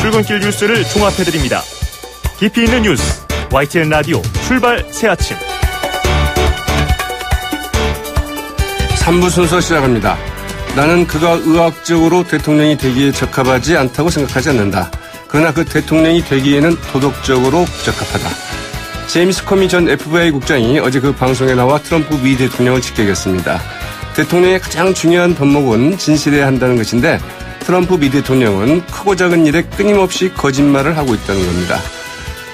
출근길 뉴스를 종합해드립니다. 깊이 있는 뉴스, YTN 라디오 출발 새아침. 3부 순서 시작합니다. 나는 그가 의학적으로 대통령이 되기에 적합하지 않다고 생각하지 않는다. 그러나 그 대통령이 되기에는 도덕적으로 적합하다. 제임스 커미 전 FBI 국장이 어제 그 방송에 나와 트럼프 미 대통령을 직격했습니다. 대통령의 가장 중요한 덕목은 진실해야 한다는 것인데 트럼프 미 대통령은 크고 작은 일에 끊임없이 거짓말을 하고 있다는 겁니다.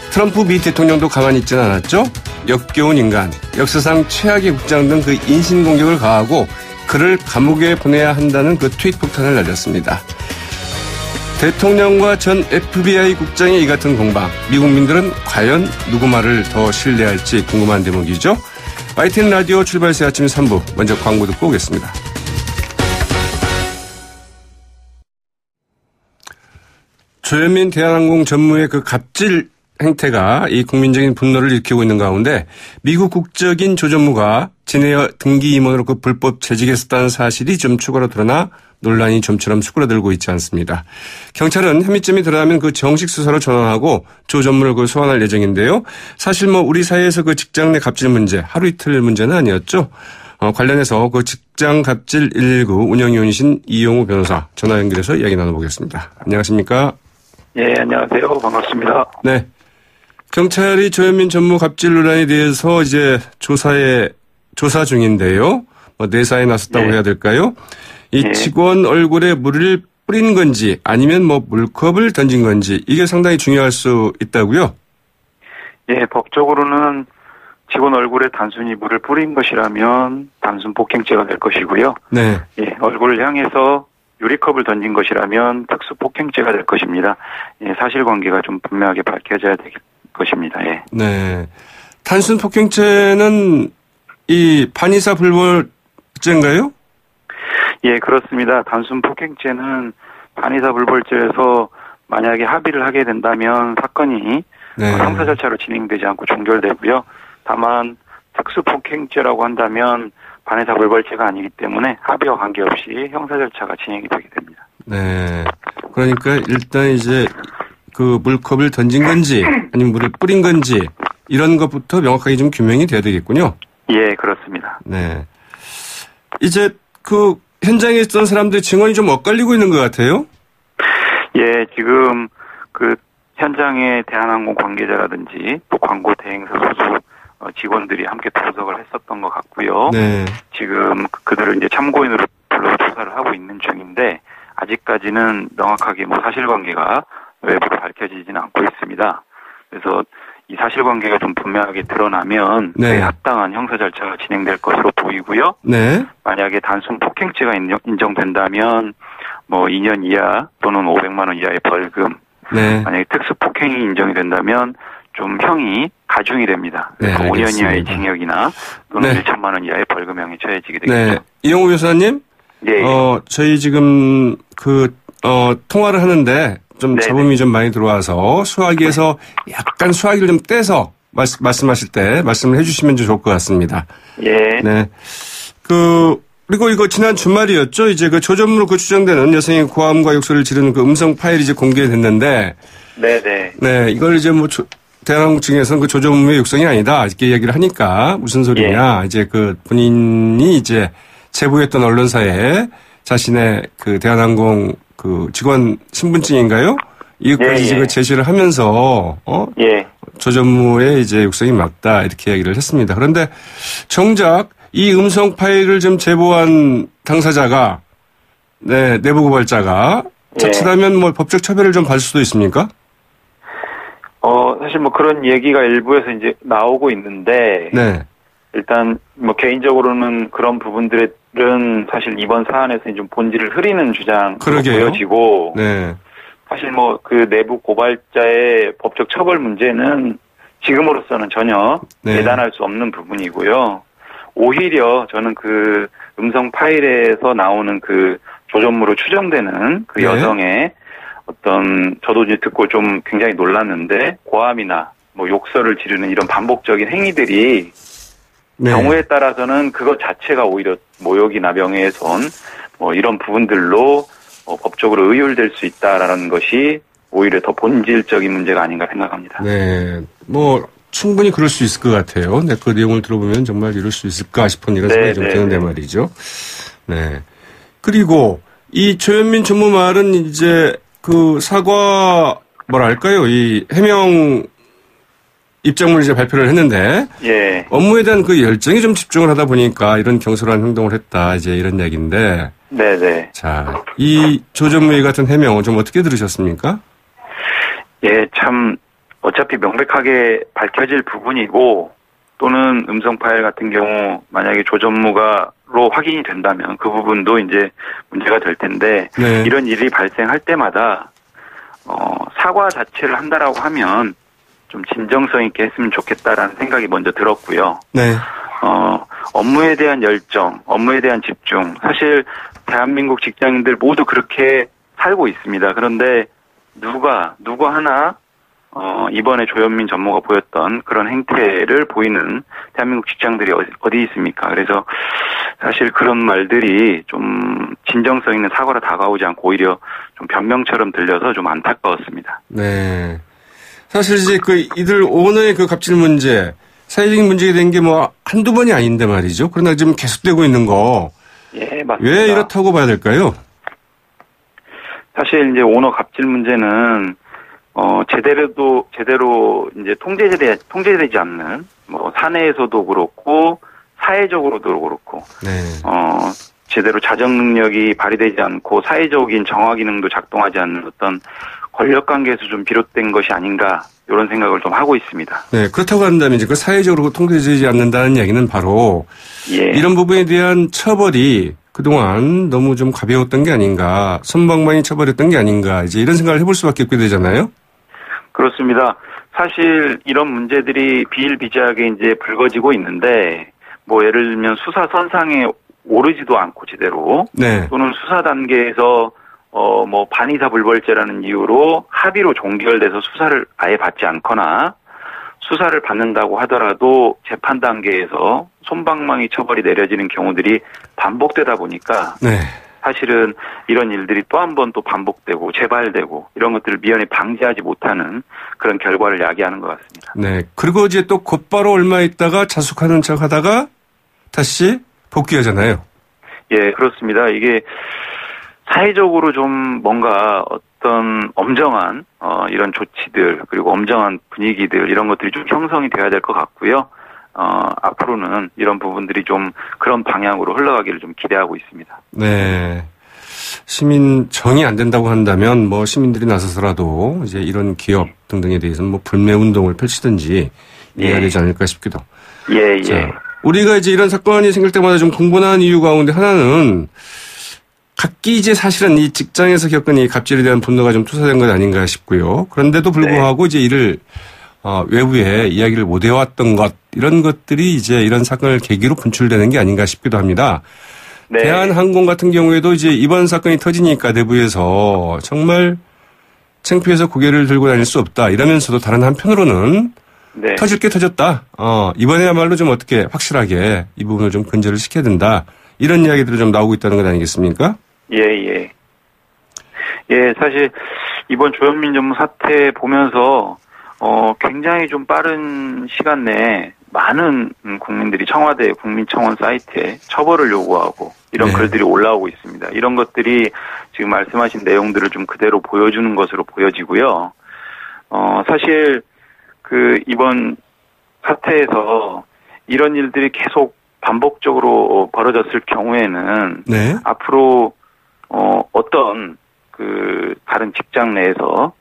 트럼프 미 대통령도 가만히 있지는 않았죠. 역겨운 인간, 역사상 최악의 국장 등 그 인신공격을 가하고 그를 감옥에 보내야 한다는 그 트윗 폭탄을 날렸습니다. 대통령과 전 FBI 국장의 이 같은 공방, 미국민들은 과연 누구 말을 더 신뢰할지 궁금한 대목이죠. YTN 라디오 출발 새 아침 3부, 먼저 광고 듣고 오겠습니다. 조현민 대한항공 전무의 그 갑질 행태가 이 국민적인 분노를 일으키고 있는 가운데 미국 국적인 조 전무가 진에어 등기 임원으로 그 불법 재직했었다는 사실이 좀 추가로 드러나 논란이 좀처럼 수그러들고 있지 않습니다. 경찰은 혐의점이 드러나면 그 정식 수사로 전환하고 조 전무를 그 소환할 예정인데요. 사실 뭐 우리 사회에서 그 직장 내 갑질 문제 하루 이틀 문제는 아니었죠. 관련해서 그 직장 갑질 119 운영위원이신 이용우 변호사 전화 연결해서 이야기 나눠보겠습니다. 안녕하십니까? 예, 안녕하세요. 반갑습니다. 네. 경찰이 조현민 전무 갑질 논란에 대해서 이제 조사 중인데요. 뭐 내사에 나섰다고 해야 될까요? 이 직원 얼굴에 물을 뿌린 건지 아니면 뭐 물컵을 던진 건지 이게 상당히 중요할 수 있다고요? 예, 법적으로는 직원 얼굴에 단순히 물을 뿌린 것이라면 단순 폭행죄가 될 것이고요. 네. 예, 얼굴을 향해서 유리컵을 던진 것이라면 특수 폭행죄가 될 것입니다. 예, 사실관계가 좀 분명하게 밝혀져야 될 것입니다. 예. 네. 단순 폭행죄는 이 반의사 불벌죄인가요? 예, 그렇습니다. 단순 폭행죄는 반의사 불벌죄에서 만약에 합의를 하게 된다면 사건이 형사 절차로 진행되지 않고 종결되고요. 다만 특수 폭행죄라고 한다면 반의사 불벌죄가 아니기 때문에 합의와 관계없이 형사 절차가 진행이 되게 됩니다. 네. 그러니까 일단 이제 그 물컵을 던진 건지 아니면 물을 뿌린 건지 이런 것부터 명확하게 좀 규명이 돼야 되겠군요. 예, 그렇습니다. 네. 이제 그 현장에 있던 사람들 증언이 좀 엇갈리고 있는 것 같아요. 예, 지금 그 현장에 대한항공 관계자라든지 또 광고 대행사 소속 직원들이 함께同석을 했었던 것 같고요. 네. 지금 그들을 이제 참고인으로 불러 조사를 하고 있는 중인데 아직까지는 명확하게 뭐 사실관계가 외부로 밝혀지지는 않고 있습니다. 그래서 이 사실관계가 좀 분명하게 드러나면 합당한 형사 절차가 진행될 것으로 보이고요. 네. 만약에 단순 폭행죄가 인정된다면 뭐 2년 이하 또는 500만 원 이하의 벌금. 네. 만약에 특수 폭행이 인정이 된다면 좀 형이 가중이 됩니다. 네, 5년 이하의 징역이나 또는 1천만 원 이하의 벌금형이 처해지게 되겠죠. 네. 이용우 교수님. 예. 저희 지금 통화를 하는데 좀 잡음이 좀 많이 들어와서 수화기에서 약간 수화기를 좀 떼서 말씀하실 때 말씀을 해주시면 좀 좋을 것 같습니다. 예. 네. 그리고 이거 지난 주말이었죠. 이제 그 조 전무로 추정되는 여성의 고함과 욕설을 지르는 그 음성 파일이 이제 공개됐는데. 네네. 네. 이걸 이제 뭐 대한항공 측에서는 그 조 전무의 육성이 아니다. 이렇게 이야기를 하니까 무슨 소리냐. 예. 이제 그 본인이 이제 제보했던 언론사에 자신의 그 대한항공 그 직원 신분증인가요? 이것까지 지금 제시를 하면서 조 전무의 이제 육성이 맞다 이렇게 이야기를 했습니다. 그런데 정작 이 음성 파일을 좀 제보한 당사자가 내부 고발자가 자칫하면 뭐 법적 처벌을 좀 받을 수도 있습니까? 사실 뭐 그런 얘기가 일부에서 이제 나오고 있는데 일단 뭐 개인적으로는 그런 부분들은 사실 이번 사안에서 좀 본질을 흐리는 주장으로 보여지고 사실 뭐 그 내부 고발자의 법적 처벌 문제는 지금으로서는 전혀 예단할 수 없는 부분이고요. 오히려 저는 그 음성 파일에서 나오는 그 조 전무로 추정되는 그 여성의 어떤 저도 이제 듣고 좀 굉장히 놀랐는데 고함이나 뭐 욕설을 지르는 이런 반복적인 행위들이 경우에 따라서는 그것 자체가 오히려 모욕이나 명예훼손 뭐 이런 부분들로 법적으로 의율될 수 있다라는 것이 오히려 더 본질적인 문제가 아닌가 생각합니다. 네. 뭐, 충분히 그럴 수 있을 것 같아요. 네, 그 내용을 들어보면 정말 이럴 수 있을까 싶은 이런 생각이 좀 드는데 말이죠. 네. 그리고 이 조현민 전무말은 이제 그 사과, 뭐랄까요, 이 해명 입장문을 이제 발표를 했는데. 예. 업무에 대한 그 열정이 좀 집중을 하다 보니까 이런 경솔한 행동을 했다. 이제 이런 이야기인데. 네네. 자, 이 조 전무의 같은 해명은 좀 어떻게 들으셨습니까? 예, 참, 어차피 명백하게 밝혀질 부분이고, 또는 음성 파일 같은 경우, 만약에 조 전무가로 확인이 된다면 그 부분도 이제 문제가 될 텐데, 네. 이런 일이 발생할 때마다, 사과 자체를 한다라고 하면, 좀 진정성 있게 했으면 좋겠다라는 생각이 먼저 들었고요. 네. 업무에 대한 열정, 업무에 대한 집중, 사실 대한민국 직장인들 모두 그렇게 살고 있습니다. 그런데 누구 하나 이번에 조현민 전무가 보였던 그런 행태를 보이는 대한민국 직장들이 어디 있습니까? 그래서 사실 그런 말들이 좀 진정성 있는 사과로 다가오지 않고 오히려 좀 변명처럼 들려서 좀 안타까웠습니다. 네. 사실 이제 이들 오너의 그 갑질 문제, 사회적인 문제가 된 게 뭐 한두 번이 아닌데 말이죠. 그러나 지금 계속되고 있는 거. 예, 맞습니다. 왜 이렇다고 봐야 될까요? 사실 이제 오너 갑질 문제는 제대로 이제 통제되지 않는 뭐 사내에서도 그렇고 사회적으로도 그렇고 네. 제대로 자정 능력이 발휘되지 않고 사회적인 정화 기능도 작동하지 않는 어떤 권력 관계에서 좀 비롯된 것이 아닌가 이런 생각을 좀 하고 있습니다. 네, 그렇다고 한다면 이제 그 사회적으로 통제되지 않는다는 이야기는 바로 예. 이런 부분에 대한 처벌이 그동안 너무 좀 가벼웠던 게 아닌가, 솜방망이 처벌했던 게 아닌가, 이제 이런 생각을 해볼 수밖에 없게 되잖아요. 그렇습니다. 사실 이런 문제들이 비일비재하게 이제 불거지고 있는데, 뭐 예를 들면 수사 선상에 오르지도 않고 제대로, 네. 또는 수사 단계에서 뭐 반의사불벌죄라는 이유로 합의로 종결돼서 수사를 아예 받지 않거나, 수사를 받는다고 하더라도 재판 단계에서 솜방망이 처벌이 내려지는 경우들이 반복되다 보니까 네. 사실은 이런 일들이 또 한 번 또 반복되고 재발되고 이런 것들을 미연에 방지하지 못하는 그런 결과를 야기하는 것 같습니다. 네. 그리고 이제 또 곧바로 얼마 있다가 자숙하는 척 하다가 다시 복귀하잖아요. 예, 그렇습니다. 이게 사회적으로 좀 뭔가 어떤 엄정한 이런 조치들 그리고 엄정한 분위기들 이런 것들이 좀 형성이 돼야 될 것 같고요. 앞으로는 이런 부분들이 좀 그런 방향으로 흘러가기를 좀 기대하고 있습니다. 네. 시민 정이 안 된다고 한다면 뭐 시민들이 나서서라도 이제 이런 기업 등등에 대해서는 뭐 불매 운동을 펼치든지 해야 되지 않을까 싶기도. 예, 예. 자, 우리가 이제 이런 사건이 생길 때마다 좀 공분한 이유 가운데 하나는 각기 이제 사실은 이 직장에서 겪은 이 갑질에 대한 분노가 좀 투사된 것 아닌가 싶고요. 그런데도 불구하고 네. 이제 이를 외부에 이야기를 못 해왔던 것 이런 것들이 이제 이런 사건을 계기로 분출되는 게 아닌가 싶기도 합니다. 네. 대한항공 같은 경우에도 이제 이번 사건이 터지니까 내부에서 정말 창피해서 고개를 들고 다닐 수 없다 이러면서도 다른 한편으로는 네. 터질 게 터졌다. 이번에야말로 좀 어떻게 확실하게 이 부분을 좀 근절을 시켜야 된다. 이런 이야기들이 좀 나오고 있다는 것 아니겠습니까? 예, 예. 예, 사실 이번 조현민 전무 사태 보면서 굉장히 좀 빠른 시간 내에 많은 국민들이 청와대 국민청원 사이트에 처벌을 요구하고 이런 네. 글들이 올라오고 있습니다. 이런 것들이 지금 말씀하신 내용들을 좀 그대로 보여주는 것으로 보여지고요. 사실 이번 사태에서 이런 일들이 계속 반복적으로 벌어졌을 경우에는 네. 앞으로 어떤 다른 직장 내에서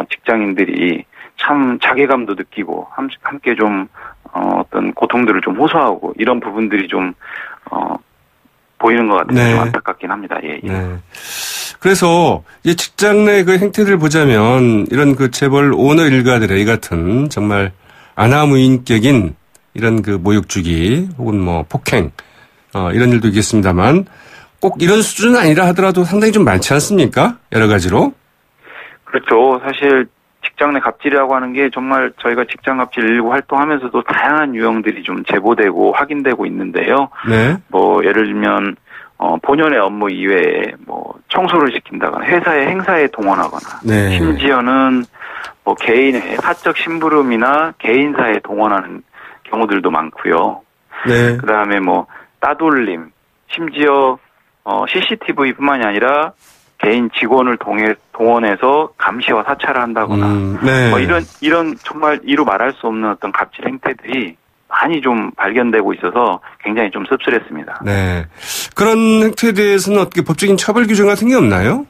직장인들이 참 자괴감도 느끼고 함께 좀 어떤 고통들을 좀 호소하고 이런 부분들이 좀 보이는 것 같아서 네. 좀 안타깝긴 합니다. 예, 예. 네. 그래서 이제 직장 내 그 행태들을 보자면 이런 재벌 오너 일가들의 이 같은 정말 아나무인격인 이런 모욕 주기 혹은 뭐 폭행 이런 일도 있겠습니다만 꼭 이런 수준은 아니라 하더라도 상당히 좀 많지 않습니까? 여러 가지로. 그렇죠. 사실 직장 내 갑질이라고 하는 게 정말 저희가 직장 갑질 119 활동하면서도 다양한 유형들이 좀 제보되고 확인되고 있는데요. 네. 뭐 예를 들면 본연의 업무 이외에 뭐 청소를 시킨다거나 회사의 행사에 동원하거나 네. 심지어는 뭐 개인의 사적 심부름이나 개인사에 동원하는 경우들도 많고요. 네. 그다음에 뭐 따돌림, 심지어 CCTV뿐만이 아니라 개인 직원을 동원해서 감시와 사찰을 한다거나 네. 뭐 이런 정말 이루 말할 수 없는 어떤 갑질 행태들이 많이 좀 발견되고 있어서 굉장히 좀 씁쓸했습니다. 네. 그런 행태에 대해서는 어떻게 법적인 처벌 규정 같은 게 없나요?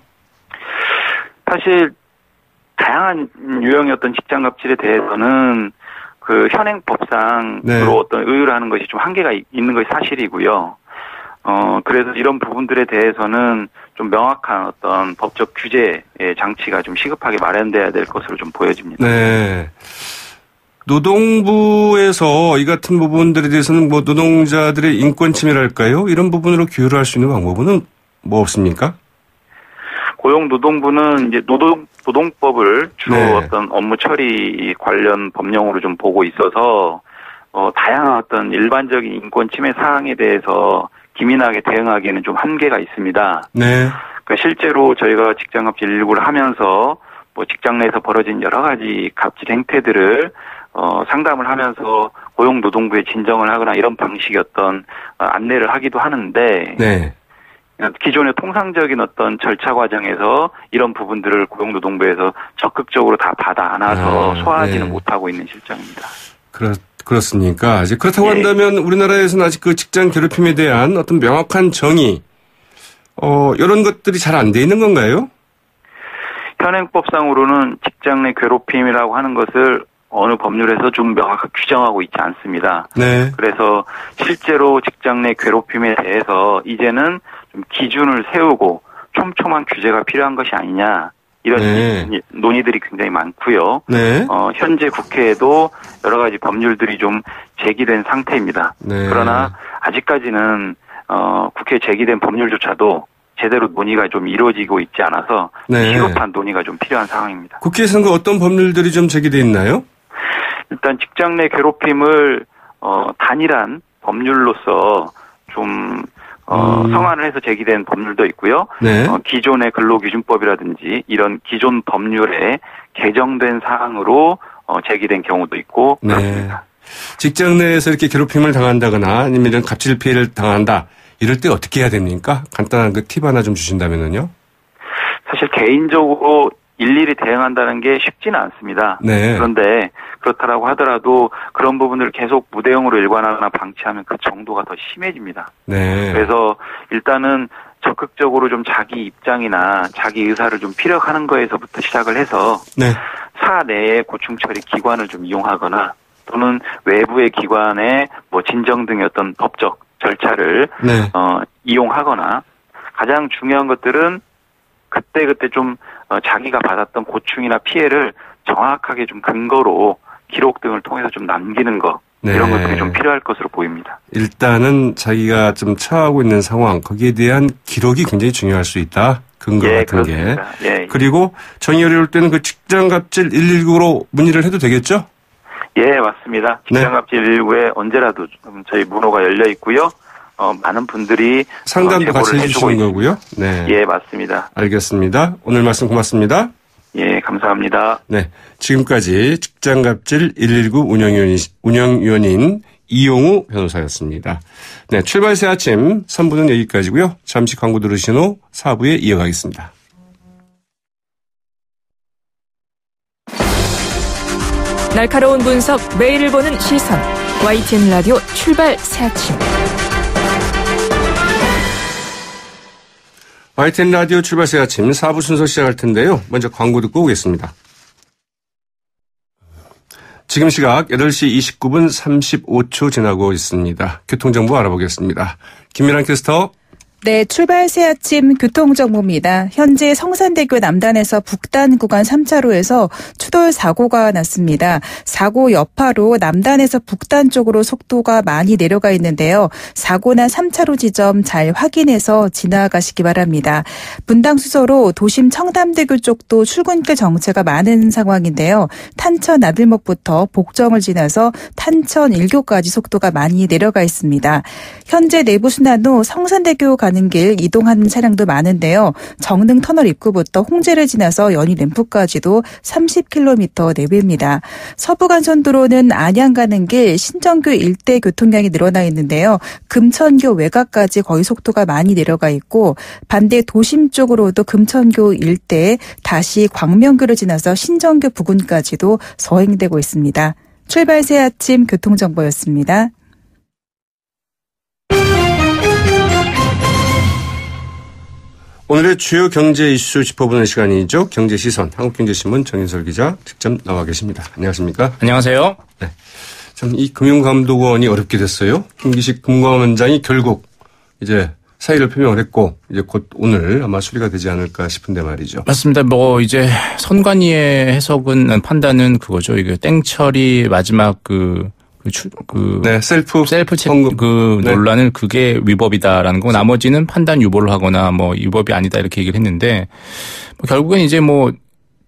사실 다양한 유형의 어떤 직장 갑질에 대해서는 그 현행법상으로 네. 어떤 의율을 하는 것이 좀 한계가 있는 것이 사실이고요. 그래서 이런 부분들에 대해서는 좀 명확한 어떤 법적 규제의 장치가 좀 시급하게 마련돼야 될 것으로 좀 보여집니다. 네. 노동부에서 이 같은 부분들에 대해서는 뭐 노동자들의 인권 침해랄까요? 이런 부분으로 규율을 할 수 있는 방법은 뭐 없습니까? 고용노동부는 이제 노동법을 주로 네. 어떤 업무 처리 관련 법령으로 좀 보고 있어서 다양한 어떤 일반적인 인권 침해 사항에 대해서 기민하게 대응하기에는 좀 한계가 있습니다. 네. 그러니까 실제로 저희가 직장 갑질 일부를 하면서 뭐 직장 내에서 벌어진 여러 가지 갑질 행태들을 상담을 하면서 고용노동부에 진정을 하거나 이런 방식의 어떤 안내를 하기도 하는데 네. 기존의 통상적인 어떤 절차 과정에서 이런 부분들을 고용노동부에서 적극적으로 다 받아 안아서 소화하지는 네. 못하고 있는 실정입니다. 그렇습니까? 이제 그렇다고 네. 한다면 우리나라에서는 아직 그 직장 괴롭힘에 대한 어떤 명확한 정의, 이런 것들이 잘 안 돼 있는 건가요? 현행법상으로는 직장 내 괴롭힘이라고 하는 것을 어느 법률에서 좀 명확하게 규정하고 있지 않습니다. 네. 그래서 실제로 직장 내 괴롭힘에 대해서 이제는 좀 기준을 세우고 촘촘한 규제가 필요한 것이 아니냐 이런 네. 논의들이 굉장히 많고요. 네. 현재 국회에도 여러 가지 법률들이 좀 제기된 상태입니다. 네. 그러나 아직까지는 국회에 제기된 법률조차도 제대로 논의가 좀 이루어지고 있지 않아서 네. 시급한 논의가 좀 필요한 상황입니다. 국회에서는 어떤 법률들이 좀 제기돼 있나요? 일단 직장 내 괴롭힘을 단일한 법률로서 좀 성안을 해서 제기된 법률도 있고요. 네. 기존의 근로기준법이라든지 이런 기존 법률에 개정된 사항으로 제기된 경우도 있고 네. 그렇습니다. 직장 내에서 이렇게 괴롭힘을 당한다거나 아니면 이런 갑질 피해를 당한다. 이럴 때 어떻게 해야 됩니까? 간단한 그 팁 하나 좀 주신다면요. 사실 개인적으로 일일이 대응한다는 게 쉽지는 않습니다. 네. 그런데 그렇다라고 하더라도 그런 부분을 계속 무대응으로 일관하거나 방치하면 그 정도가 더 심해집니다. 네. 그래서 일단은 적극적으로 좀 자기 입장이나 자기 의사를 좀 피력하는 거에서부터 시작을 해서 네. 사내의 고충처리 기관을 좀 이용하거나 또는 외부의 기관의 뭐 진정 등의 어떤 법적 절차를 네. 이용하거나 가장 중요한 것들은 그때 좀 자기가 받았던 고충이나 피해를 정확하게 좀 근거로 기록 등을 통해서 좀 남기는 것 네. 이런 것들이 좀 필요할 것으로 보입니다. 일단은 자기가 좀 처하고 있는 상황 거기에 대한 기록이 굉장히 중요할 수 있다. 근거 같은 그렇습니다. 게. 그리고 정의 어려울 때는 그 직장갑질 119로 문의를 해도 되겠죠? 예, 맞습니다. 직장갑질 119에 언제라도 저희 문호가 열려 있고요. 많은 분들이 상담도 같이 해주시는 거고요. 네, 예, 맞습니다. 알겠습니다. 오늘 말씀 고맙습니다. 예, 감사합니다. 네, 지금까지 직장갑질 119 운영위원인 이용우 변호사였습니다. 네, 출발 새 아침 3부는 여기까지고요. 잠시 광고 들으신 후 4부에 이어가겠습니다. 날카로운 분석, 매일을 보는 시선. YTN 라디오 출발 새 아침. YTN 라디오 출발 새 아침 4부 순서 시작할 텐데요. 먼저 광고 듣고 오겠습니다. 지금 시각 8시 29분 35초 지나고 있습니다. 교통정보 알아보겠습니다. 김미란 캐스터. 네, 출발 새 아침 교통정보입니다. 현재 성산대교 남단에서 북단 구간 3차로에서 추돌 사고가 났습니다. 사고 여파로 남단에서 북단 쪽으로 속도가 많이 내려가 있는데요. 사고 난 3차로 지점 잘 확인해서 지나가시기 바랍니다. 분당 수서로 도심 청담대교 쪽도 출근길 정체가 많은 상황인데요. 탄천 나들목부터 복정을 지나서 탄천 일교까지 속도가 많이 내려가 있습니다. 현재 내부순환로 성산대교 가는 가는 길 이동하는 차량도 많은데요. 정릉 터널 입구부터 홍제를 지나서 연희 램프까지도 30km 내외입니다. 서부간선도로는 안양 가는 길 신정교 일대 교통량이 늘어나 있는데요. 금천교 외곽까지 거의 속도가 많이 내려가 있고 반대 도심 쪽으로도 금천교 일대에 다시 광명교를 지나서 신정교 부근까지도 서행되고 있습니다. 출발 새 아침 교통정보였습니다. 오늘의 주요 경제 이슈 짚어보는 시간이죠. 경제시선 한국경제신문 정인설 기자 직접 나와 계십니다. 안녕하십니까? 안녕하세요. 네. 참 이 금융감독원이 어렵게 됐어요. 김기식 금감원장이 결국 이제 사의를 표명을 했고 이제 곧 오늘 아마 수리가 되지 않을까 싶은데 말이죠. 맞습니다. 이제 선관위의 해석은 판단은 그거죠. 이게 땡처리 마지막 네, 셀프 체크 논란은 그게 위법이다라는 거. 나머지는 판단 유보를 하거나 위법이 아니다 이렇게 얘기를 했는데 결국엔 이제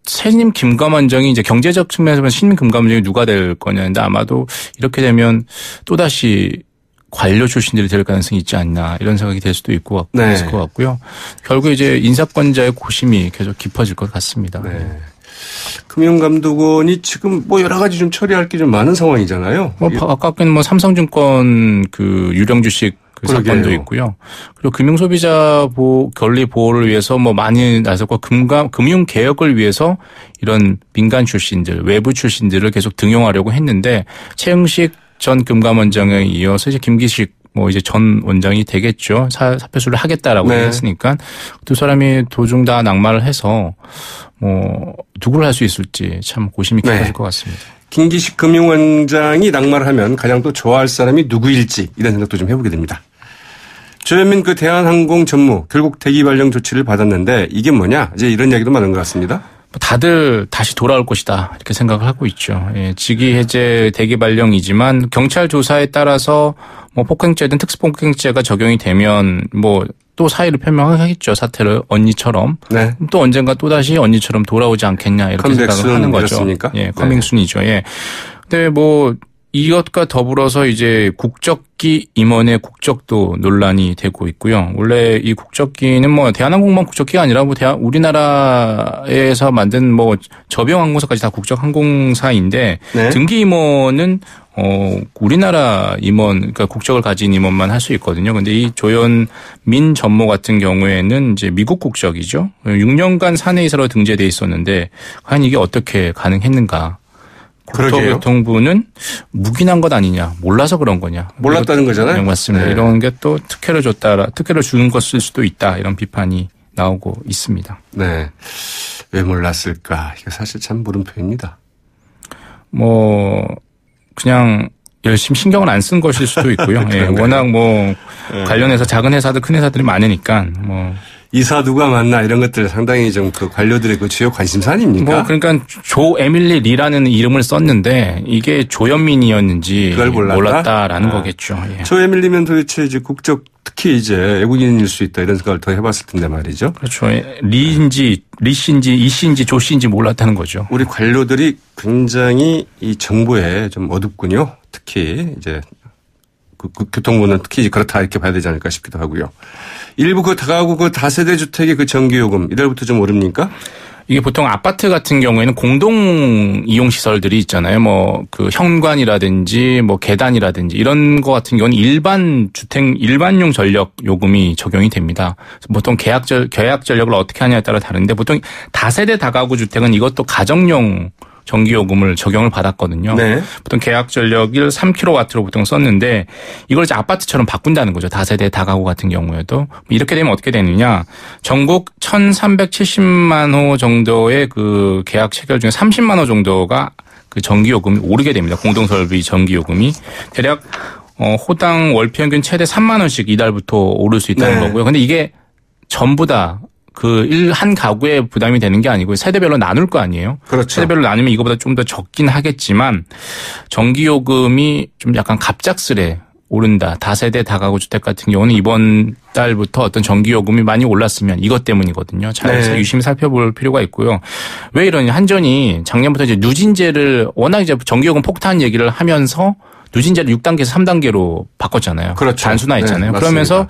신임 금감원장이 이제 경제적 측면에서 보면 신임 금감원장이 누가 될 거냐인데 아마도 이렇게 되면 또다시 관료 출신들이 될 가능성이 있지 않나 이런 생각이 될 수도 있을 것 같고요. 결국 이제 인사권자의 고심이 계속 깊어질 것 같습니다. 네. 금융감독원이 지금 여러 가지 좀 처리할 게 좀 많은 상황이잖아요. 아까는 삼성증권 유령 주식 사건도 있고요. 그리고 금융소비자 권리 보호를 위해서 많이 나섰고 금융 개혁을 위해서 이런 민간 출신들, 외부 출신들을 계속 등용하려고 했는데 최응식 전 금감원장에 이어서 이제 김기식 이제 전 원장이 되겠죠. 사표수를 하겠다라고 했으니까 두 사람이 도중 다 낙마를 해서 누구를 할 수 있을지 참 고심이 깊어질 것 같습니다. 김기식 금융원장이 낙마를 하면 가장 또 좋아할 사람이 누구일지 이런 생각도 좀 해보게 됩니다. 조현민 대한항공 전무 결국 대기 발령 조치를 받았는데 이게 뭐냐? 이제 이런 이야기도 많은 것 같습니다. 다들 다시 돌아올 것이다 이렇게 생각을 하고 있죠. 직위 해제 대기 발령이지만 경찰 조사에 따라서 폭행죄든 특수폭행죄가 적용이 되면 또 사의를 표명하겠죠. 사태를 언니처럼. 네. 또 언젠가 또다시 언니처럼 돌아오지 않겠냐 이렇게 생각을 하는 거죠. 예, 커밍순이죠. 예. 근데 이것과 더불어서 이제 국적기 임원의 국적도 논란이 되고 있고요. 원래 이 국적기는 대한항공만 국적기가 아니라 우리나라에서 만든 저병항공사까지 다 국적항공사인데 등기 임원은 우리나라 임원, 그러니까 국적을 가진 임원만 할 수 있거든요. 근데 이 조현민 전무 같은 경우에는 이제 미국 국적이죠. 6년간 사내이사로 등재돼 있었는데 과연 이게 어떻게 가능했는가? 국토교통부는 묵인한 것 아니냐, 몰라서 그런 거냐. 몰랐다는 거잖아요. 맞습니다. 이런 게 또 특혜를 주는 것일 수도 있다. 이런 비판이 나오고 있습니다. 네. 왜 몰랐을까? 이게 사실 참 물음표입니다. 그냥 열심히 신경을 안 쓴 것일 수도 있고요. 예, 워낙 관련해서 작은 회사들, 큰 회사들이 많으니까 이사 누가 만나 이런 것들 상당히 좀 관료들의 주요 관심사 아닙니까? 그러니까 조 에밀리 리라는 이름을 썼는데 이게 조현민이었는지 그걸 몰랐다라는 거겠죠. 예. 조 에밀리면 도대체 이제 국적 특히 이제 외국인일 수 있다 이런 생각을 더 해봤을 텐데 말이죠. 그렇죠. 리인지 리씨인지 이씨인지 조씨인지 몰랐다는 거죠. 우리 관료들이 굉장히 이 정보에 좀 어둡군요. 특히 이제 교통부는 특히 그렇다 이렇게 봐야 되지 않을까 싶기도 하고요. 일부 다가구 다세대 주택의 전기요금 이달부터 좀 오릅니까? 이게 보통 아파트 같은 경우에는 공동 이용 시설들이 있잖아요. 현관이라든지 계단이라든지 이런 거 같은 경우는 일반용 전력 요금이 적용이 됩니다. 보통 계약 전력을 어떻게 하냐에 따라 다른데 보통 다세대 다가구 주택은 이것도 가정용 전기요금을 적용을 받았거든요. 네. 보통 계약 전력을 3kW로 보통 썼는데 이걸 이제 아파트처럼 바꾼다는 거죠. 다세대 다가구 같은 경우에도. 이렇게 되면 어떻게 되느냐. 전국 1370만 호 정도의 계약 체결 중에 30만 호 정도가 전기요금이 오르게 됩니다. 공동설비 전기요금이. 대략 호당 월평균 최대 3만 원씩 이달부터 오를 수 있다는 거고요. 근데 이게 전부 다 한 가구에 부담이 되는 게 아니고 세대별로 나눌 거 아니에요. 그렇죠. 세대별로 나누면 이거보다 좀 더 적긴 하겠지만 전기요금이 좀 약간 갑작스레 오른다. 다세대 다가구 주택 같은 경우는 이번 달부터 어떤 전기요금이 많이 올랐으면 이것 때문이거든요. 잘 유심히 살펴볼 필요가 있고요. 왜 이러냐. 한전이 작년부터 이제 누진제를 워낙 이제 전기요금 폭탄 얘기를 하면서 누진제를 6단계에서 3단계로 바꿨잖아요. 그렇죠. 단순화했잖아요. 네, 그러면서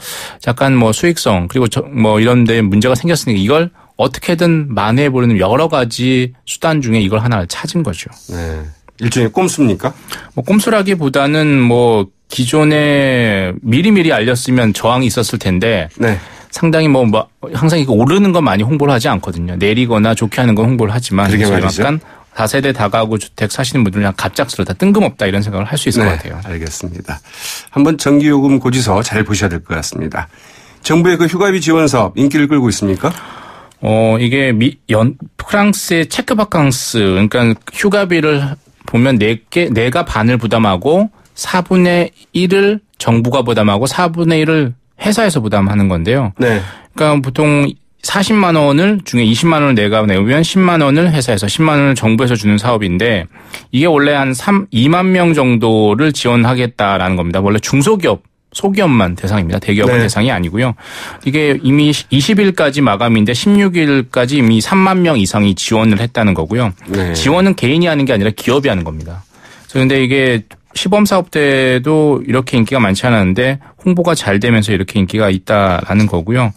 약간 뭐 수익성 그리고 뭐 이런 데 문제가 생겼으니까 이걸 어떻게든 만회해보려는 여러 가지 수단 중에 이걸 하나를 찾은 거죠. 네. 일종의 꼼수입니까? 뭐 꼼수라기보다는 뭐 기존에 미리미리 알렸으면 저항이 있었을 텐데 네. 상당히 뭐 항상 이거 오르는 건 많이 홍보를 하지 않거든요. 내리거나 좋게 하는 건 홍보를 하지만 약간 다세대 다가구 주택 사시는 분들은 갑작스럽다 뜬금없다 이런 생각을 할 수 있을 것 같아요. 알겠습니다. 한번 전기요금 고지서 잘 보셔야 될 것 같습니다. 정부의 그 휴가비 지원 사업 인기를 끌고 있습니까? 이게 프랑스의 체크바캉스 그러니까 휴가비를 보면 내가 반을 부담하고 4분의 1을 정부가 부담하고 4분의 1을 회사에서 부담하는 건데요. 네. 그러니까 보통 40만 원을 중에 20만 원을 내가 내면 10만 원을 회사에서 10만 원을 정부에서 주는 사업인데 이게 원래 한 2만 명 정도를 지원하겠다라는 겁니다. 원래 중소기업 소기업만 대상입니다. 대기업은 대상이 아니고요. 이게 이미 20일까지 마감인데 16일까지 이미 3만 명 이상이 지원을 했다는 거고요. 네. 지원은 개인이 하는 게 아니라 기업이 하는 겁니다. 그런데 이게 시범사업 때도 이렇게 인기가 많지 않았는데 홍보가 잘 되면서 이렇게 인기가 있다라는 거고요.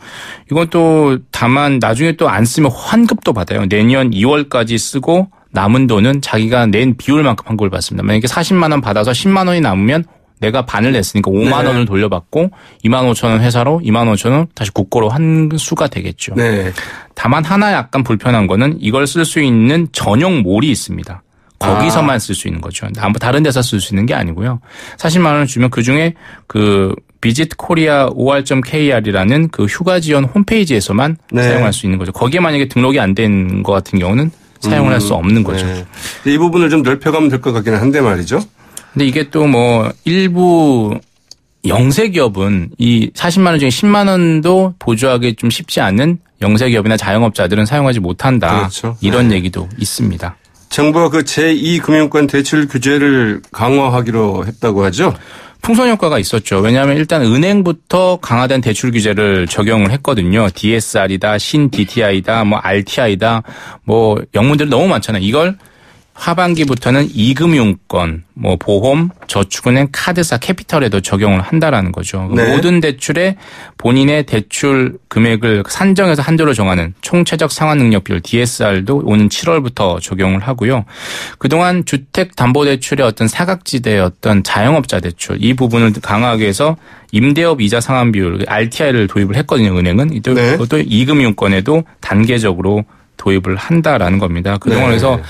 이것도 다만 나중에 또 안 쓰면 환급도 받아요. 내년 2월까지 쓰고 남은 돈은 자기가 낸 비율만큼 환급을 받습니다. 만약에 40만 원 받아서 10만 원이 남으면 내가 반을 냈으니까 5만 원을 돌려받고 2만 5천 원 회사로 2만 5천 원 다시 국고로 환수가 되겠죠. 네. 다만 하나 약간 불편한 거는 이걸 쓸 수 있는 전용 몰이 있습니다. 거기서만 쓸 수 있는 거죠. 다른 데서 쓸 수 있는 게 아니고요. 40만 원을 주면 그중에 그 비짓 코리아 or.kr이라는 그 휴가 지원 홈페이지에서만 사용할 수 있는 거죠. 거기에 만약에 등록이 안 된 것 같은 경우는 사용을 할 수 없는 거죠. 네. 이 부분을 좀 넓혀가면 될 것 같기는 한데 말이죠. 근데 이게 또 뭐 일부 영세기업은 이 40만 원 중에 10만 원도 보조하기 좀 쉽지 않은 영세기업이나 자영업자들은 사용하지 못한다. 그렇죠. 이런 얘기도 있습니다. 정부가 그 제2금융권 대출 규제를 강화하기로 했다고 하죠? 풍선 효과가 있었죠. 왜냐하면 일단 은행부터 강화된 대출 규제를 적용을 했거든요. DSR이다, 신 DTI다, 뭐 RTI다, 뭐 영문들이 너무 많잖아요. 이걸 하반기부터는 이금융권, 뭐 보험, 저축은행, 카드사, 캐피털에도 적용을 한다라는 거죠. 네. 모든 대출에 본인의 대출 금액을 산정해서 한도로 정하는 총체적 상환 능력 비율 DSR도 오는 7월부터 적용을 하고요. 그동안 주택담보대출의 어떤 사각지대의 어떤 자영업자 대출 이 부분을 강화하기 위해서 임대업 이자 상환 비율 RTI를 도입을 했거든요. 은행은. 또 이금융권에도 단계적으로 도입을 한다라는 겁니다. 그동안 그래서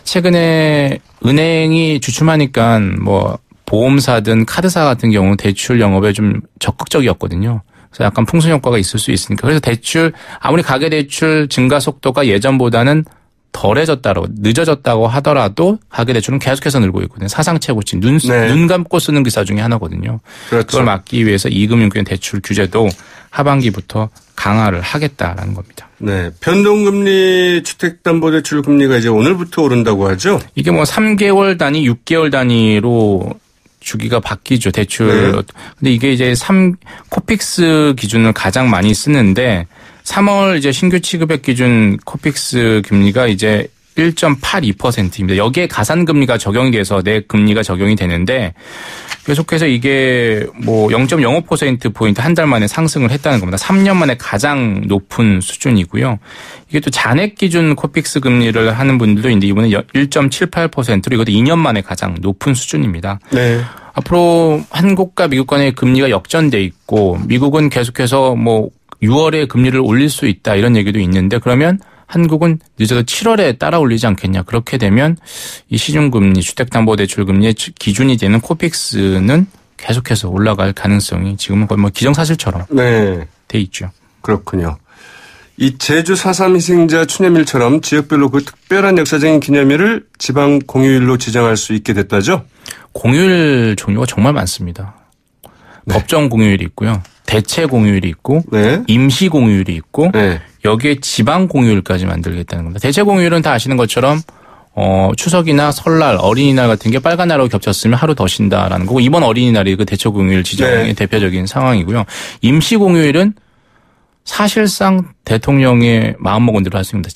최근에 은행이 주춤하니까 뭐 보험사든 카드사 같은 경우 대출 영업에 좀 적극적이었거든요. 그래서 약간 풍선 효과가 있을 수 있으니까. 그래서 대출 아무리 가계대출 증가 속도가 예전보다는 덜해졌다고 늦어졌다고 하더라도 가계대출은 계속해서 늘고 있거든요. 사상 최고치 눈 감고 쓰는 기사 중에 하나거든요. 그렇죠. 그걸 막기 위해서 이금융권 대출 규제도 하반기부터 강화를 하겠다라는 겁니다. 네. 변동금리 주택담보대출 금리가 이제 오늘부터 오른다고 하죠? 이게 뭐 3개월 단위, 6개월 단위로 주기가 바뀌죠. 대출. 네. 근데 이게 이제 코픽스 기준을 가장 많이 쓰는데 3월 이제 신규 취급액 기준 코픽스 금리가 이제 1.82%입니다. 여기에 가산금리가 적용이 돼서 내 금리가 적용이 되는데 계속해서 이게 뭐 0.05%포인트 한 달 만에 상승을 했다는 겁니다. 3년 만에 가장 높은 수준이고요. 이게 또 잔액 기준 코픽스 금리를 하는 분들도 있는데 이번에 1.78%로 이것도 2년 만에 가장 높은 수준입니다. 네. 앞으로 한국과 미국 간의 금리가 역전돼 있고 미국은 계속해서 뭐 6월에 금리를 올릴 수 있다 이런 얘기도 있는데 그러면 한국은 늦어도 7월에 따라 올리지 않겠냐. 그렇게 되면 이 시중금리, 주택담보대출금리의 기준이 되는 코픽스는 계속해서 올라갈 가능성이 지금은 거의 뭐 기정사실처럼 돼 있죠. 그렇군요. 이 제주 4.3 희생자 추념일처럼 지역별로 그 특별한 역사적인 기념일을 지방 공휴일로 지정할 수 있게 됐다죠? 공휴일 종류가 정말 많습니다. 법정 공휴일이 있고요. 대체 공휴일이 있고 임시 공휴일이 있고 여기에 지방 공휴일까지 만들겠다는 겁니다. 대체 공휴일은 다 아시는 것처럼 추석이나 설날, 어린이날 같은 게 빨간 날하고 겹쳤으면 하루 더 쉰다라는 거고 이번 어린이날이 그 대체 공휴일 지정의 대표적인 상황이고요. 임시 공휴일은 사실상 대통령의 마음먹은 대로 할 수 있습니다.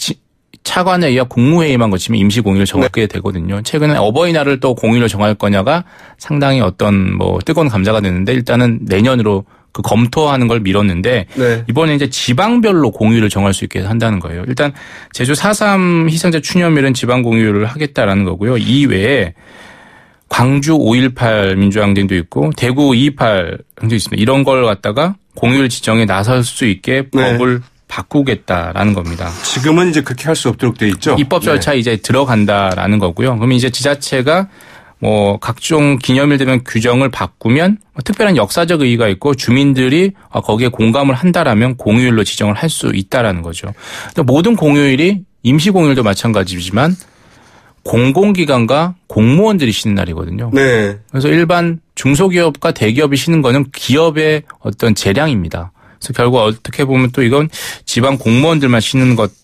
차관에 의한 국무회의만 거치면 임시 공휴일을 정하게 되거든요. 최근에 어버이날을 또 공휴일로 정할 거냐가 상당히 어떤 뭐 뜨거운 감자가 됐는데 일단은 내년으로 그 검토하는 걸 미뤘는데 네. 이번에 이제 지방별로 공휴일을 정할 수 있게 한다는 거예요. 일단 제주 4.3 희생자 추념일은 지방 공휴일을 하겠다라는 거고요. 이외에 광주 5.18 민주항쟁도 있고 대구 2.28 항쟁도 있습니다. 이런 걸 갖다가 공휴일 지정에 나설 수 있게 법을 네. 바꾸겠다라는 겁니다. 지금은 이제 그렇게 할 수 없도록 돼 있죠. 입법 절차 네. 이제 들어간다라는 거고요. 그러면 이제 지자체가 뭐 각종 기념일 되면 규정을 바꾸면 특별한 역사적 의의가 있고 주민들이 거기에 공감을 한다라면 공휴일로 지정을 할 수 있다라는 거죠. 모든 공휴일이 임시 공휴일도 마찬가지지만 공공기관과 공무원들이 쉬는 날이거든요. 네. 그래서 일반 중소기업과 대기업이 쉬는 거는 기업의 어떤 재량입니다. 그래서 결국 어떻게 보면 또 이건 지방 공무원들만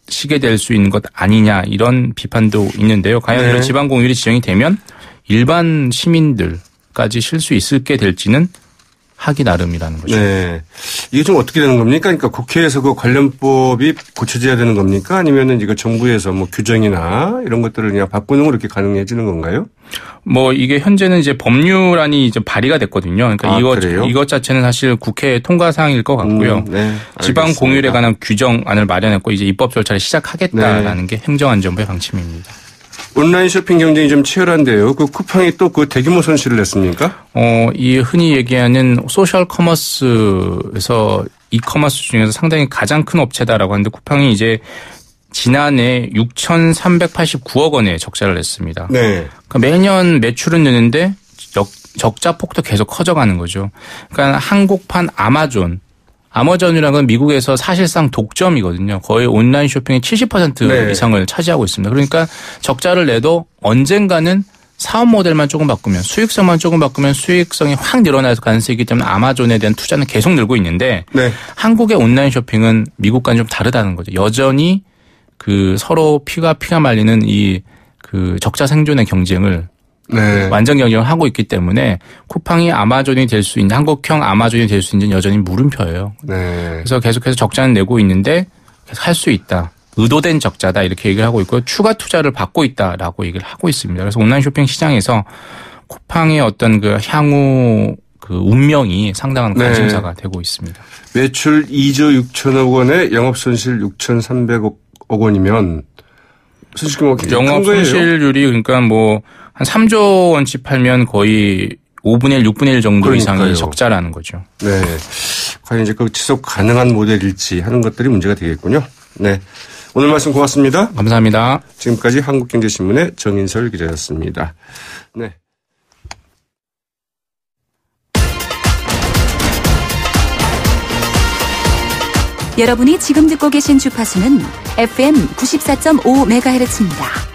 쉬게 될 수 있는 것 아니냐 이런 비판도 있는데요. 과연 네. 이런 지방 공휴일이 지정이 되면 일반 시민들까지 쉴 수 있게 될지는 하기 나름이라는 거죠. 네. 이게 좀 어떻게 되는 겁니까? 그러니까 국회에서 그 관련법이 고쳐져야 되는 겁니까? 아니면은 이거 정부에서 뭐 규정이나 이런 것들을 그냥 바꾸는 걸 이렇게 가능해지는 건가요? 뭐 이게 현재는 이제 법률안이 이제 발의가 됐거든요. 그러니까 이것 자체는 사실 국회 통과 사항일 것 같고요. 네. 지방 공휴일에 관한 규정안을 마련했고 이제 입법 절차를 시작하겠다라는 네. 게 행정안전부의 방침입니다. 온라인 쇼핑 경쟁이 좀 치열한데요. 그 쿠팡이 또 그 대규모 손실을 냈습니까? 이 흔히 얘기하는 소셜 커머스에서 이커머스 중에서 상당히 가장 큰 업체다라고 하는데 쿠팡이 이제 지난해 6,389억 원의 적자를 냈습니다. 네. 그러니까 매년 매출은 느는데 적자 폭도 계속 커져가는 거죠. 그러니까 한국판 아마존이라는 건 미국에서 사실상 독점이거든요. 거의 온라인 쇼핑의 70% 네. 이상을 차지하고 있습니다. 그러니까 적자를 내도 언젠가는 사업 모델만 조금 바꾸면 수익성만 조금 바꾸면 수익성이 확 늘어날 가능성이 있기 때문에 아마존에 대한 투자는 계속 늘고 있는데 네. 한국의 온라인 쇼핑은 미국과는 좀 다르다는 거죠. 여전히 그 서로 피가 말리는 이 그 적자 생존의 경쟁을 네. 완전 경쟁을 하고 있기 때문에 쿠팡이 아마존이 될 수 있는 한국형 아마존이 될 수 있는 여전히 물음표예요. 네. 그래서 계속해서 적자는 내고 있는데 계속 할 수 있다. 의도된 적자다 이렇게 얘기를 하고 있고 추가 투자를 받고 있다라고 얘기를 하고 있습니다. 그래서 온라인 쇼핑 시장에서 쿠팡의 어떤 그 향후 그 운명이 상당한 관심사가 네. 되고 있습니다. 매출 2조 6천억 원에 영업 손실 6,300억 원이면 솔직히 뭐 영업 손실률이 그러니까 뭐 한 3조 원치 팔면 거의 5분의 1, 6분의 1 정도 그러니까요. 이상이 적자라는 거죠. 네. 과연 이제 그 지속 가능한 모델일지 하는 것들이 문제가 되겠군요. 네. 오늘 말씀 고맙습니다. 감사합니다. 지금까지 한국경제신문의 정인설 기자였습니다. 네. 여러분이 지금 듣고 계신 주파수는 FM 94.5MHz입니다.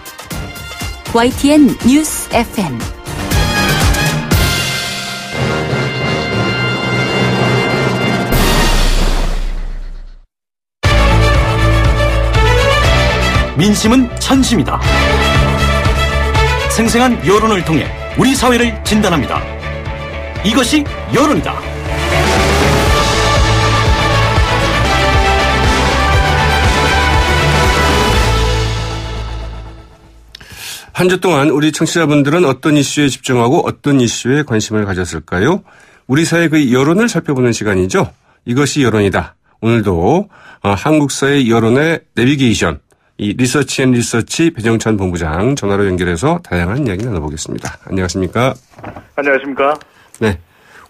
YTN 뉴스 FM. 민심은 천심이다. 생생한 여론을 통해 우리 사회를 진단합니다. 이것이 여론이다. 한 주 동안 우리 청취자분들은 어떤 이슈에 집중하고 어떤 이슈에 관심을 가졌을까요? 우리 사회 그 여론을 살펴보는 시간이죠. 이것이 여론이다. 오늘도 한국사회 여론의 내비게이션 이 리서치 배정찬 본부장 전화로 연결해서 다양한 이야기 나눠보겠습니다. 안녕하십니까? 안녕하십니까? 네.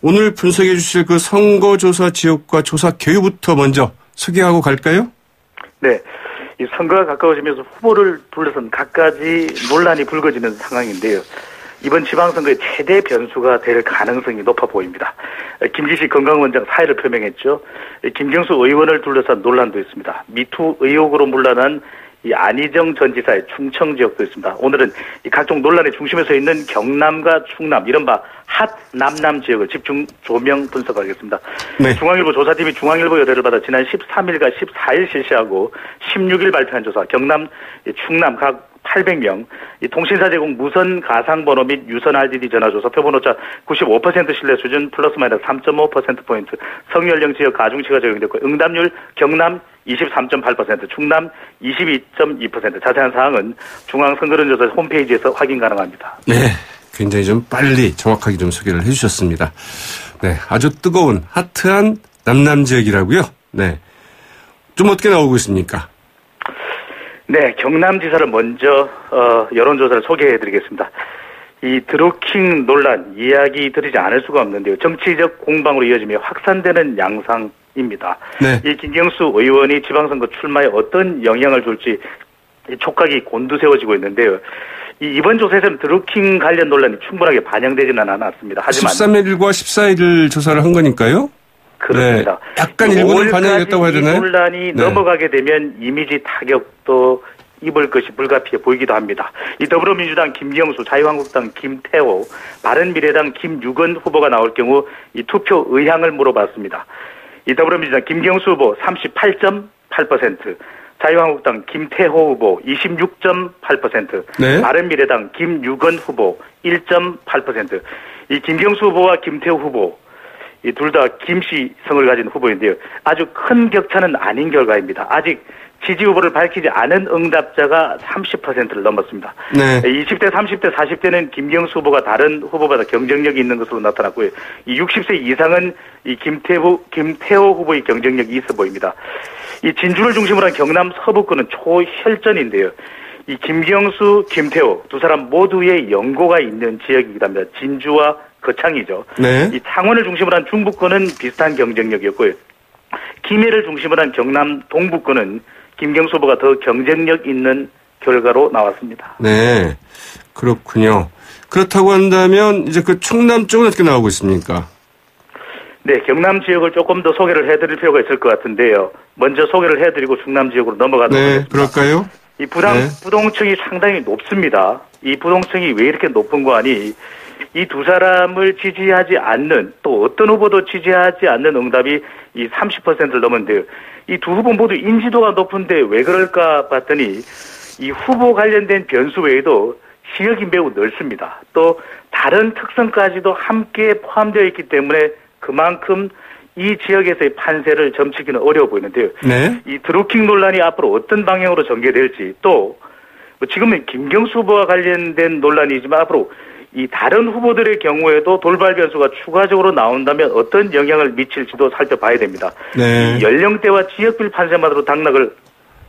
오늘 분석해 주실 그 선거조사 지역과 조사 개요부터 먼저 소개하고 갈까요? 네. 이 선거가 가까워지면서 후보를 둘러싼 갖가지 논란이 불거지는 상황인데요. 이번 지방선거의 최대 변수가 될 가능성이 높아 보입니다. 김기식 건강원장 사의를 표명했죠. 김경수 의원을 둘러싼 논란도 있습니다. 미투 의혹으로 문란한 이 안희정 전 지사의 충청 지역도 있습니다. 오늘은 이 각종 논란의 중심에 서 있는 경남과 충남, 이른바 핫 남남 지역을 집중 조명 분석하겠습니다. 네. 중앙일보 조사팀이 중앙일보 의뢰를 받아 지난 13일과 14일 실시하고 16일 발표한 조사, 경남, 충남 각 800명, 이 통신사 제공 무선 가상번호 및 유선 RDD 전화조사 표본오차 95% 신뢰 수준 플러스 마이너스 3.5%포인트, 성연령 지역 가중치가 적용됐고 응답률 경남 23.8%, 충남 22.2%. 자세한 사항은 중앙선거론조사 홈페이지에서 확인 가능합니다. 네, 굉장히 좀 빨리 정확하게 좀 소개를 해 주셨습니다. 네, 아주 뜨거운 핫한 남남 지역이라고요. 네, 좀 어떻게 나오고 있습니까? 네, 경남지사를 먼저 여론조사를 소개해드리겠습니다. 이 드루킹 논란 이야기 드리지 않을 수가 없는데요. 정치적 공방으로 이어지며 확산되는 양상입니다. 네. 이 김경수 의원이 지방선거 출마에 어떤 영향을 줄지 촉각이 곤두세워지고 있는데요. 이번 조사에서는 드루킹 관련 논란이 충분하게 반영되지는 않았습니다. 하지만 13일과 14일 조사를 한 거니까요. 그렇습니다. 네. 약간 일부는 반영됐다고 해야 되나요? 논란이 넘어가게 되면 이미지 타격도 입을 것이 불가피해 보이기도 합니다. 이 더불어민주당 김경수, 자유한국당 김태호, 바른미래당 김유건 후보가 나올 경우 이 투표 의향을 물어봤습니다. 이 더불어민주당 김경수 후보 38.8%, 자유한국당 김태호 후보 26.8%, 네? 바른미래당 김유건 후보 1.8%. 이 김경수 후보와 김태호 후보 이 둘 다 김씨성을 가진 후보인데요. 아주 큰 격차는 아닌 결과입니다. 아직 지지 후보를 밝히지 않은 응답자가 30%를 넘었습니다. 네. 20대, 30대, 40대는 김경수 후보가 다른 후보보다 경쟁력이 있는 것으로 나타났고요. 이 60세 이상은 이 김태호 후보의 경쟁력이 있어 보입니다. 이 진주를 중심으로 한 경남 서부권은 초혈전인데요. 이 김경수, 김태호 두 사람 모두의 연고가 있는 지역이기도 합니다. 진주와 거창이죠. 네. 이 창원을 중심으로 한 중부권은 비슷한 경쟁력이었고요. 김해를 중심으로 한 경남 동부권은 김경수 후보가 더 경쟁력 있는 결과로 나왔습니다. 네, 그렇군요. 그렇다고 한다면 이제 그 충남 쪽은 어떻게 나오고 있습니까? 네, 경남 지역을 조금 더 소개를 해드릴 필요가 있을 것 같은데요. 먼저 소개를 해드리고 충남 지역으로 넘어가도록 하겠습니다. 네, 그럴까요? 이 부동층이 상당히 높습니다. 이 부동층이 왜 이렇게 높은 거 아니? 이 두 사람을 지지하지 않는 또 어떤 후보도 지지하지 않는 응답이 이 30%를 넘었는데요. 이 두 후보 모두 인지도가 높은데 왜 그럴까 봤더니 이 후보 관련된 변수 외에도 지역이 매우 넓습니다. 또 다른 특성까지도 함께 포함되어 있기 때문에 그만큼 이 지역에서의 판세를 점치기는 어려워 보이는데요. 네. 이 드루킹 논란이 앞으로 어떤 방향으로 전개될지 또 지금은 김경수 후보와 관련된 논란이지만 앞으로 이 다른 후보들의 경우에도 돌발 변수가 추가적으로 나온다면 어떤 영향을 미칠지도 살펴봐야 됩니다. 네. 이 연령대와 지역별 판세만으로 당락을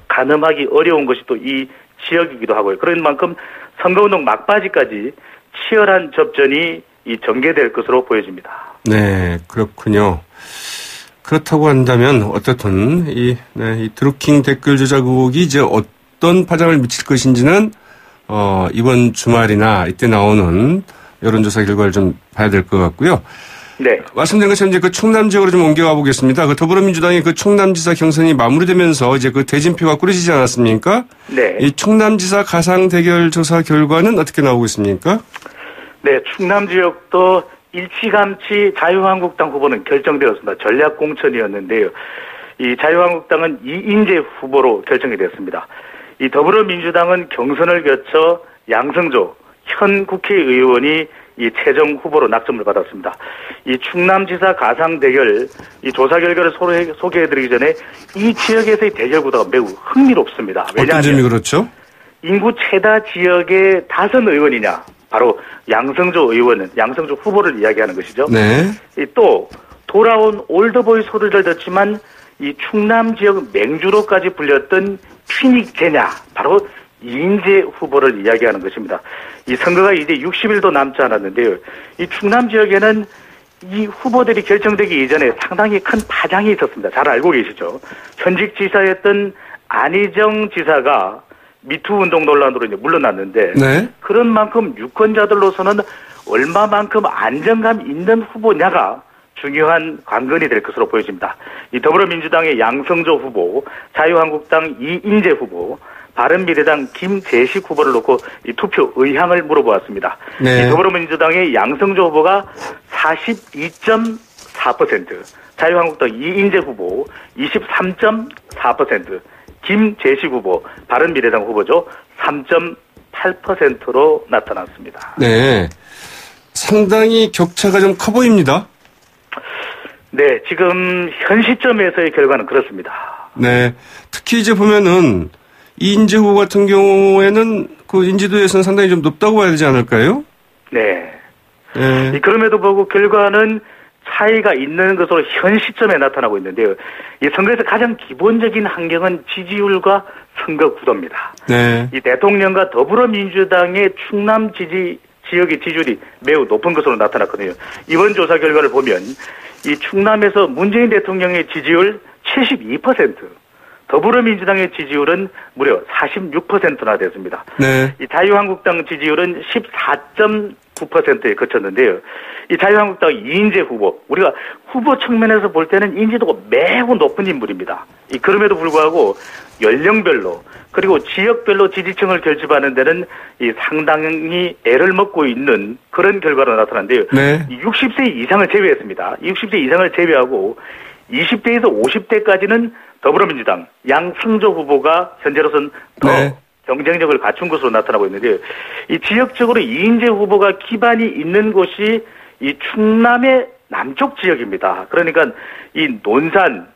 가늠하기 어려운 것이 또 이 지역이기도 하고요. 그런 만큼 선거운동 막바지까지 치열한 접전이 이 전개될 것으로 보여집니다. 네, 그렇군요. 그렇다고 한다면 어떻든 이 드루킹 댓글 조작 의혹이 이제 어떤 파장을 미칠 것인지는 이번 주말이나 이때 나오는 여론조사 결과를 좀 봐야 될 것 같고요. 네. 말씀드린 것처럼 이제 그 충남 지역으로 좀 옮겨가 보겠습니다. 그 더불어민주당의 그 충남지사 경선이 마무리되면서 이제 그 대진표가 꾸려지지 않았습니까? 네. 이 충남지사 가상 대결 조사 결과는 어떻게 나오고 있습니까? 네, 충남 지역도 일찌감치 자유한국당 후보는 결정되었습니다. 전략 공천이었는데요. 이 자유한국당은 이인재 후보로 결정이 됐습니다. 이 더불어민주당은 경선을 거쳐 양성조 현 국회의원이 이 최종 후보로 낙점을 받았습니다. 이 충남지사 가상 대결 이 조사 결과를 소개해드리기 전에 이 지역에서의 대결 구도가 매우 흥미롭습니다. 왜냐하면 어떤 점이 그렇죠? 인구 최다 지역의 5의원이냐 바로 양성조 의원은 양성조 후보를 이야기하는 것이죠. 네. 또 돌아온 올드보이 소리를 듣지만 이 충남 지역 맹주로까지 불렸던 피닉제냐 바로 이인재 후보를 이야기하는 것입니다. 이 선거가 이제 60일도 남지 않았는데요. 이 충남 지역에는 이 후보들이 결정되기 이전에 상당히 큰 파장이 있었습니다. 잘 알고 계시죠? 현직 지사였던 안희정 지사가 미투 운동 논란으로 이제 물러났는데 네. 그런 만큼 유권자들로서는 얼마만큼 안정감 있는 후보냐가 중요한 관건이 될 것으로 보여집니다. 이 더불어민주당의 양성조 후보, 자유한국당 이인재 후보, 바른미래당 김재식 후보를 놓고 이 투표 의향을 물어보았습니다. 네. 이 더불어민주당의 양성조 후보가 42.4%, 자유한국당 이인재 후보 23.4%, 김재식 후보, 바른미래당 후보죠. 8%로 나타났습니다. 네. 상당히 격차가 좀 커 보입니다. 네, 지금 현 시점에서의 결과는 그렇습니다. 네. 특히 이제 보면은 이인재 후보 같은 경우에는 그 인지도에서는 상당히 좀 높다고 봐야 되지 않을까요? 네. 네. 그럼에도 불구하고 결과는 차이가 있는 것으로 현 시점에 나타나고 있는데요. 이 선거에서 가장 기본적인 환경은 지지율과 선거 구도입니다. 네. 이 대통령과 더불어민주당의 충남 지역의 지지율이 매우 높은 것으로 나타났거든요. 이번 조사 결과를 보면 이 충남에서 문재인 대통령의 지지율 72%, 더불어민주당의 지지율은 무려 46%나 됐습니다. 네. 이 자유한국당 지지율은 14.9%에 그쳤는데요. 이 자유한국당 이인재 후보, 우리가 후보 측면에서 볼 때는 인지도가 매우 높은 인물입니다. 그럼에도 불구하고 연령별로 그리고 지역별로 지지층을 결집하는 데는 이 상당히 애를 먹고 있는 그런 결과로 나타났는데요. 네. 60세 이상을 제외했습니다. 60세 이상을 제외하고 20대에서 50대까지는 더불어민주당 양승조 후보가 현재로서는 더 네. 경쟁력을 갖춘 것으로 나타나고 있는데 이 지역적으로 이인재 후보가 기반이 있는 곳이 이 충남의 남쪽 지역입니다. 그러니까 이 논산,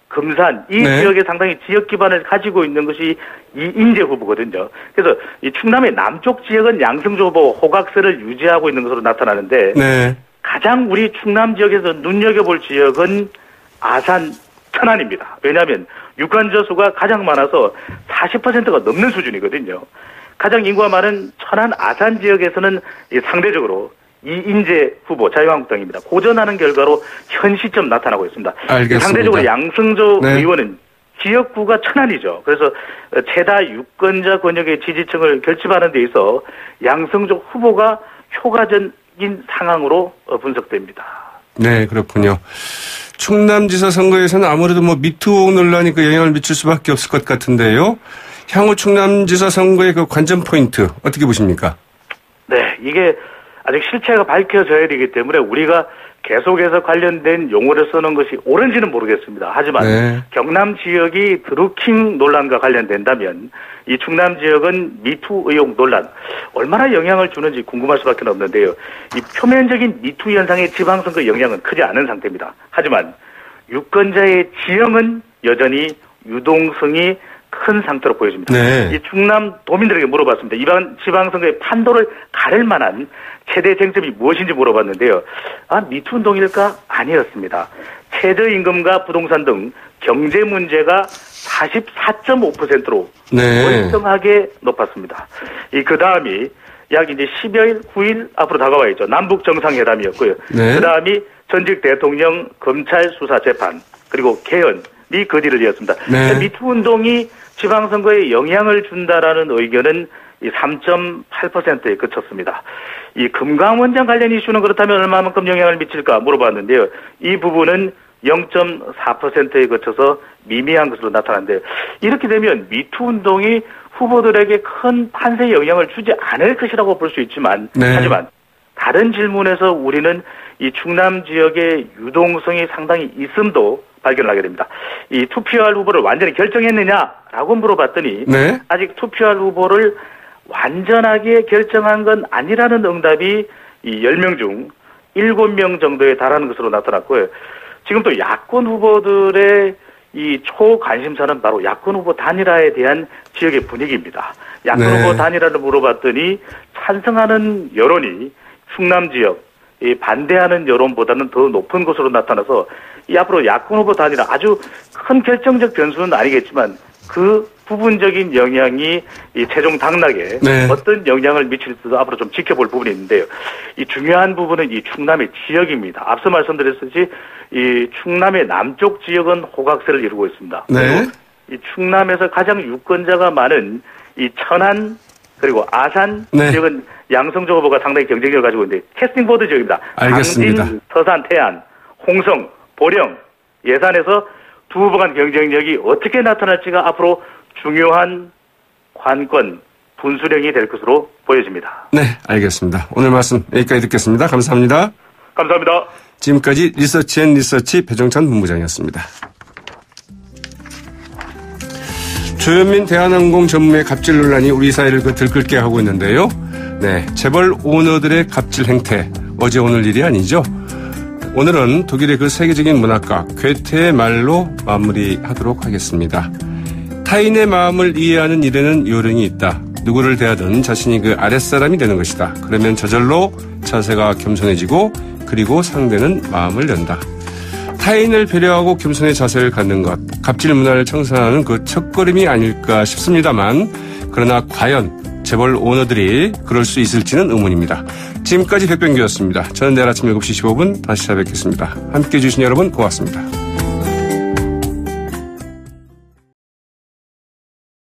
금산 이 네. 지역에 상당히 지역 기반을 가지고 있는 것이 이인재 후보거든요. 그래서 이 충남의 남쪽 지역은 양승조 후보 호각세를 유지하고 있는 것으로 나타나는데 네. 가장 우리 충남 지역에서 눈여겨볼 지역은 아산, 천안입니다. 왜냐하면 유권자 수가 가장 많아서 40%가 넘는 수준이거든요. 가장 인구가 많은 천안, 아산 지역에서는 상대적으로 이인재 후보 자유한국당입니다. 고전하는 결과로 현 시점 나타나고 있습니다. 알겠습니다. 상대적으로 양승조 네. 의원은 지역구가 천안이죠. 그래서 최다 유권자 권역의 지지층을 결집하는 데 있어 양승조 후보가 효과적인 상황으로 분석됩니다. 네, 그렇군요. 충남지사 선거에서는 아무래도 미투 논란이 그 영향을 미칠 수밖에 없을 것 같은데요. 향후 충남지사 선거의 그 관전 포인트 어떻게 보십니까? 네, 이게 아직 실체가 밝혀져야 되기 때문에 우리가 계속해서 관련된 용어를 쓰는 것이 옳은지는 모르겠습니다. 하지만 네. 경남 지역이 드루킹 논란과 관련된다면 이 충남 지역은 미투 의혹 논란 얼마나 영향을 주는지 궁금할 수밖에 없는데요. 이 표면적인 미투 현상의 지방선거 영향은 크지 않은 상태입니다. 하지만 유권자의 지형은 여전히 유동성이 큰 상태로 보여집니다. 네. 이 충남 도민들에게 물어봤습니다. 이번 지방선거의 판도를 가를 만한 최대 쟁점이 무엇인지 물어봤는데요. 미투 운동일까? 아니었습니다. 최저임금과 부동산 등 경제 문제가 44.5%로 네. 월등하게 높았습니다. 그 다음이 약 이제 10여일, 9일 앞으로 다가와 있죠. 남북 정상회담이었고요. 네. 그 다음이 전직 대통령 검찰 수사 재판 그리고 개헌이 그 뒤를 이었습니다. 네. 미투 운동이 지방선거에 영향을 준다라는 의견은 이 3.8%에 그쳤습니다. 이 금강원장 관련 이슈는 그렇다면 얼마만큼 영향을 미칠까 물어봤는데요. 이 부분은 0.4%에 그쳐서 미미한 것으로 나타났는데 이렇게 되면 미투 운동이 후보들에게 큰 판세에 영향을 주지 않을 것이라고 볼 수 있지만 네. 하지만 다른 질문에서 우리는 이 충남 지역의 유동성이 상당히 있음도 발견하게 됩니다. 이 투표할 후보를 완전히 결정했느냐라고 물어봤더니 네. 아직 투표할 후보를 완전하게 결정한 건 아니라는 응답이 이 10명 중 7명 정도에 달하는 것으로 나타났고요. 지금 또 야권 후보들의 이 초관심사는 바로 야권 후보 단일화에 대한 지역의 분위기입니다. 야권 네. 후보 단일화를 물어봤더니 찬성하는 여론이 충남 지역, 이 반대하는 여론보다는 더 높은 것으로 나타나서 이 앞으로 야권 후보 단일화 아주 큰 결정적 변수는 아니겠지만 그 부분적인 영향이 이 최종 당락에 네. 어떤 영향을 미칠지도 앞으로 좀 지켜볼 부분이 있는데요. 이 중요한 부분은 이 충남의 지역입니다. 앞서 말씀드렸듯이 이 충남의 남쪽 지역은 호각세를 이루고 있습니다. 네. 그리고 이 충남에서 가장 유권자가 많은 이 천안 그리고 아산 네. 지역은 양승조 후보가 상당히 경쟁력을 가지고 있는데 캐스팅보드 지역입니다. 알겠습니다. 당진, 서산, 태안, 홍성, 보령, 예산에서 두 후보 간 경쟁력이 어떻게 나타날지가 앞으로 중요한 관건, 분수령이 될 것으로 보여집니다. 네, 알겠습니다. 오늘 말씀 여기까지 듣겠습니다. 감사합니다. 감사합니다. 지금까지 리서치앤리서치 배정찬 본부장이었습니다. 조현민 대한항공 전무의 갑질 논란이 우리 사회를 들끓게 하고 있는데요. 네, 재벌 오너들의 갑질 행태, 어제 오늘 일이 아니죠. 오늘은 독일의 그 세계적인 문학가 괴테의 말로 마무리하도록 하겠습니다. 타인의 마음을 이해하는 일에는 요령이 있다. 누구를 대하든 자신이 그 아랫사람이 되는 것이다. 그러면 저절로 자세가 겸손해지고 그리고 상대는 마음을 연다. 타인을 배려하고 겸손의 자세를 갖는 것, 갑질 문화를 청산하는 그 첫걸음이 아닐까 싶습니다만 그러나 과연 재벌 오너들이 그럴 수 있을지는 의문입니다. 지금까지 백병규였습니다. 저는 내일 아침 7시 15분 다시 찾아뵙겠습니다. 함께해 주신 여러분 고맙습니다.